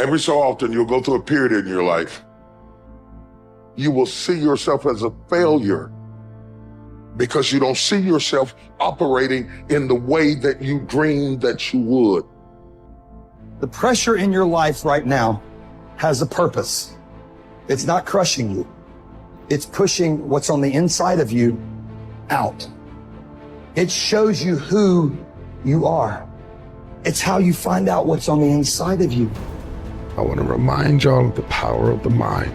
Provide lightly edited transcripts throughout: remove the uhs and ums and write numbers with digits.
Every so often, you'll go through a period in your life. You will see yourself as a failure because you don't see yourself operating in the way that you dreamed that you would. The pressure in your life right now has a purpose. It's not crushing you. It's pushing what's on the inside of you out. It shows you who you are. It's how you find out what's on the inside of you. I want to remind y'all of the power of the mind.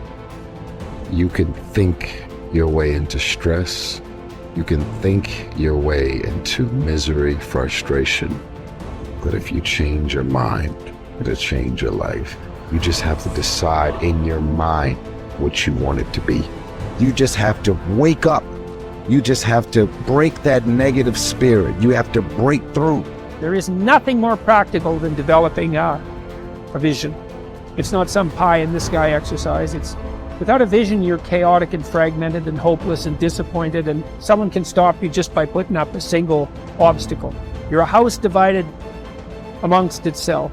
You can think your way into stress. You can think your way into misery, frustration. But if you change your mind, it'll change your life. You just have to decide in your mind what you want it to be. You just have to wake up. You just have to break that negative spirit. You have to break through. There is nothing more practical than developing a vision. It's not some pie in the sky exercise. Without a vision, you're chaotic and fragmented and hopeless and disappointed, and someone can stop you just by putting up a single obstacle. You're a house divided amongst itself.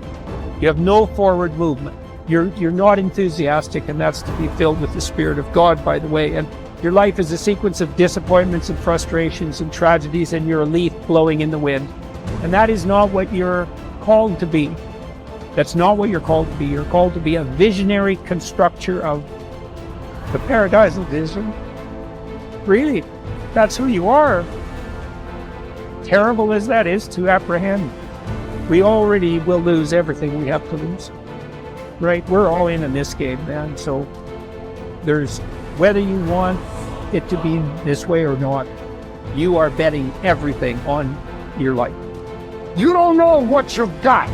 You have no forward movement. You're not enthusiastic, and that's to be filled with the Spirit of God, by the way. And your life is a sequence of disappointments and frustrations and tragedies, and you're a leaf blowing in the wind. And that is not what you're called to be. That's not what you're called to be. You're called to be a visionary constructor of the paradise of vision. Really, that's who you are. Terrible as that is to apprehend, we already will lose everything we have to lose. Right? We're all in this game, man. So there's, whether you want it to be this way or not, you are betting everything on your life. You don't know what you've got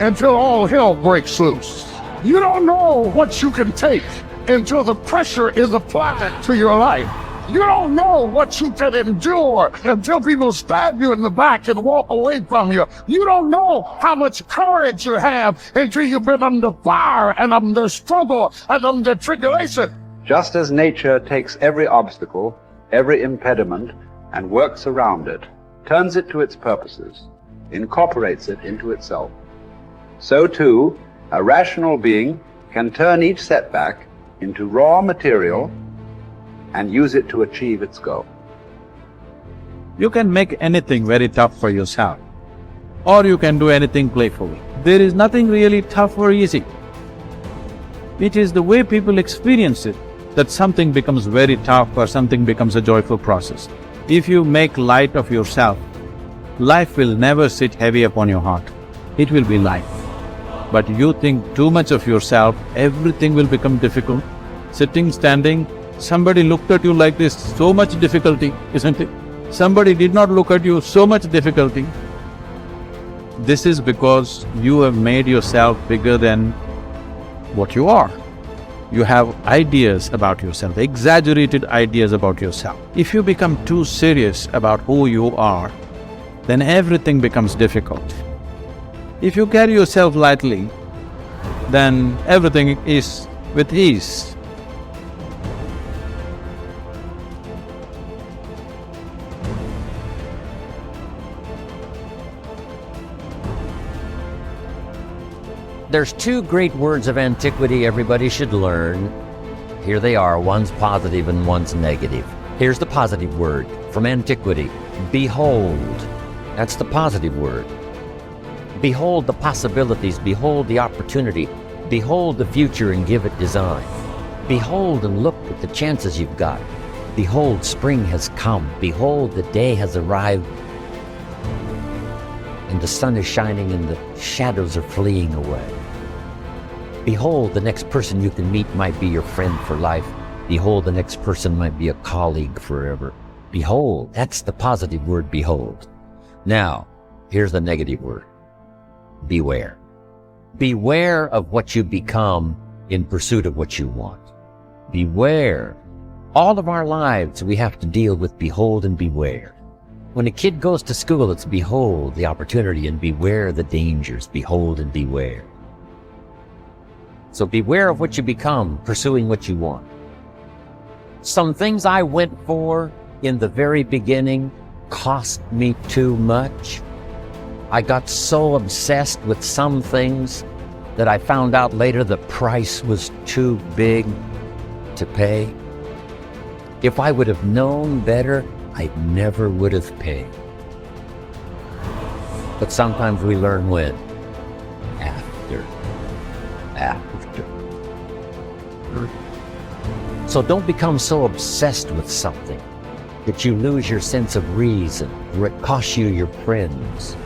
until all hell breaks loose. You don't know what you can take until the pressure is applied to your life. You don't know what you can endure until people stab you in the back and walk away from you. You don't know how much courage you have until you've been under fire and under struggle and under tribulation. Just as nature takes every obstacle, every impediment, and works around it, turns it to its purposes, incorporates it into itself, so too, a rational being can turn each setback into raw material and use it to achieve its goal. You can make anything very tough for yourself, or you can do anything playfully. There is nothing really tough or easy. It is the way people experience it that something becomes very tough or something becomes a joyful process. If you make light of yourself, life will never sit heavy upon your heart. It will be light. But you think too much of yourself, everything will become difficult. Sitting, standing, somebody looked at you like this, so much difficulty, isn't it? Somebody did not look at you, so much difficulty. This is because you have made yourself bigger than what you are. You have ideas about yourself, exaggerated ideas about yourself. If you become too serious about who you are, then everything becomes difficult. If you carry yourself lightly, then everything is with ease. There's two great words of antiquity everybody should learn. Here they are, one's positive and one's negative. Here's the positive word from antiquity, behold. That's the positive word. Behold the possibilities, behold the opportunity, behold the future and give it design. Behold and look at the chances you've got. Behold, spring has come. Behold, the day has arrived. And the sun is shining and the shadows are fleeing away. Behold, the next person you can meet might be your friend for life. Behold, the next person might be a colleague forever. Behold, that's the positive word, behold. Now, here's the negative word. Beware. Beware of what you become in pursuit of what you want. Beware. All of our lives we have to deal with behold and beware. When a kid goes to school, it's behold the opportunity and beware the dangers. Behold and beware. So beware of what you become, pursuing what you want. Some things I went for in the very beginning cost me too much. I got so obsessed with some things that I found out later the price was too big to pay. If I would have known better, I never would have paid. But sometimes we learn when? After. So don't become so obsessed with something that you lose your sense of reason, or it costs you your friends.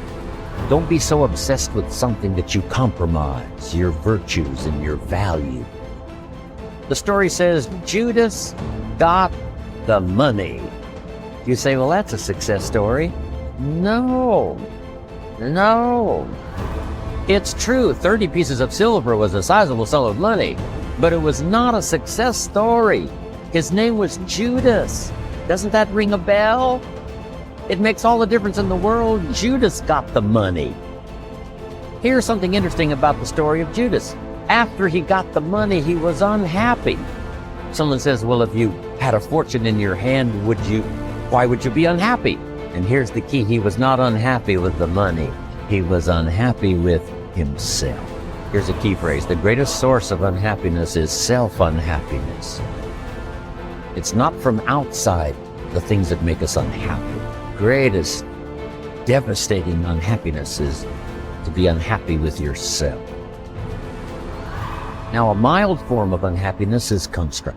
Don't be so obsessed with something that you compromise your virtues and your value. The story says Judas got the money. You say, well, that's a success story. No. It's true, 30 pieces of silver was a sizable sum of money, but it was not a success story. His name was Judas. Doesn't that ring a bell? It makes all the difference in the world. Judas got the money. Here's something interesting about the story of Judas. After he got the money, he was unhappy. Someone says, well, if you had a fortune in your hand, why would you be unhappy? And here's the key. He was not unhappy with the money. He was unhappy with himself. Here's a key phrase. The greatest source of unhappiness is self-unhappiness. It's not from outside the things that make us unhappy. Greatest devastating unhappiness is to be unhappy with yourself. Now, a mild form of unhappiness is construct.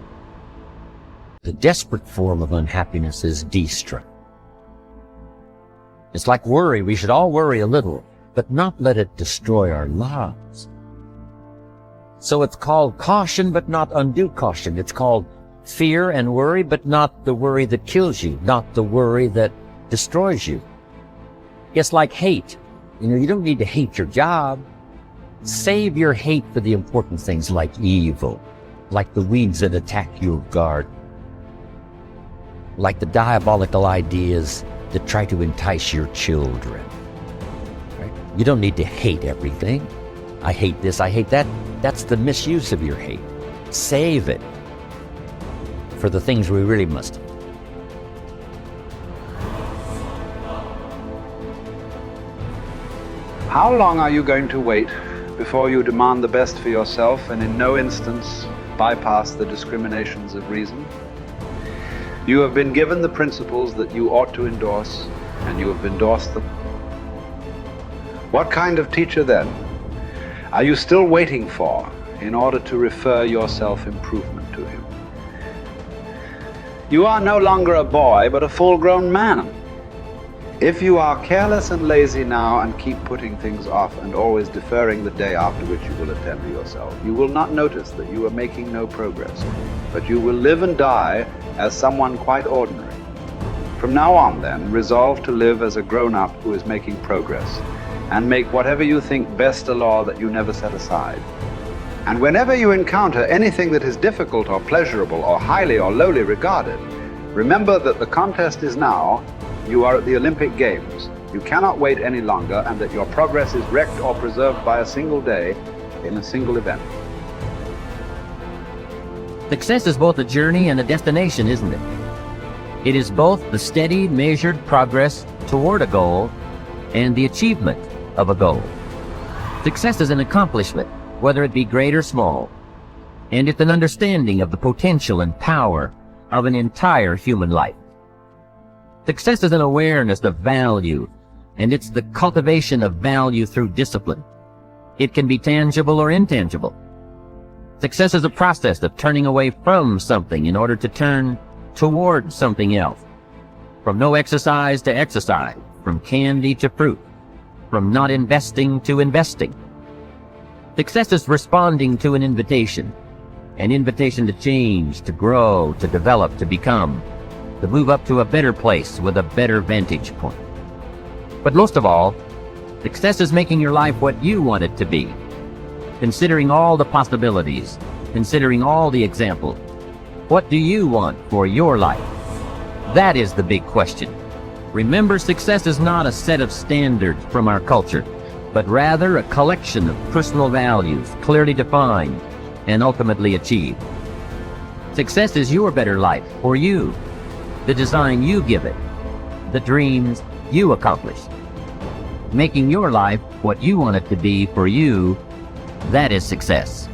The desperate form of unhappiness is destruct. It's like worry. We should all worry a little, but not let it destroy our lives. So it's called caution, but not undue caution. It's called fear and worry, but not the worry that kills you, not the worry that destroys you. It's like hate. You don't need to hate your job. Save your hate for the important things like evil, like the weeds that attack your garden, like the diabolical ideas that try to entice your children. Right? You don't need to hate everything. I hate this, I hate that. That's the misuse of your hate. Save it for the things we really must. How long are you going to wait before you demand the best for yourself and in no instance bypass the discriminations of reason? You have been given the principles that you ought to endorse, and you have endorsed them. What kind of teacher then are you still waiting for in order to refer your self-improvement to him? You are no longer a boy, but a full-grown man. If you are careless and lazy now and keep putting things off and always deferring the day after which you will attend to yourself, you will not notice that you are making no progress, but you will live and die as someone quite ordinary. From now on, then, resolve to live as a grown-up who is making progress, and make whatever you think best a law that you never set aside. And whenever you encounter anything that is difficult or pleasurable or highly or lowly regarded, remember that the contest is now. You are at the Olympic Games. You cannot wait any longer, and that your progress is wrecked or preserved by a single day in a single event. Success is both a journey and a destination, isn't it? It is both the steady, measured progress toward a goal and the achievement of a goal. Success is an accomplishment, whether it be great or small, and it's an understanding of the potential and power of an entire human life. Success is an awareness of value, and it's the cultivation of value through discipline. It can be tangible or intangible. Success is a process of turning away from something in order to turn toward something else. From no exercise to exercise, from candy to fruit, from not investing to investing. Success is responding to an invitation to change, to grow, to develop, to become, to move up to a better place with a better vantage point. But most of all, success is making your life what you want it to be, considering all the possibilities, considering all the examples. What do you want for your life? That is the big question. Remember, success is not a set of standards from our culture, but rather a collection of personal values, clearly defined and ultimately achieved. Success is your better life for you, the design you give it, the dreams you accomplish, making your life what you want it to be for you That is success.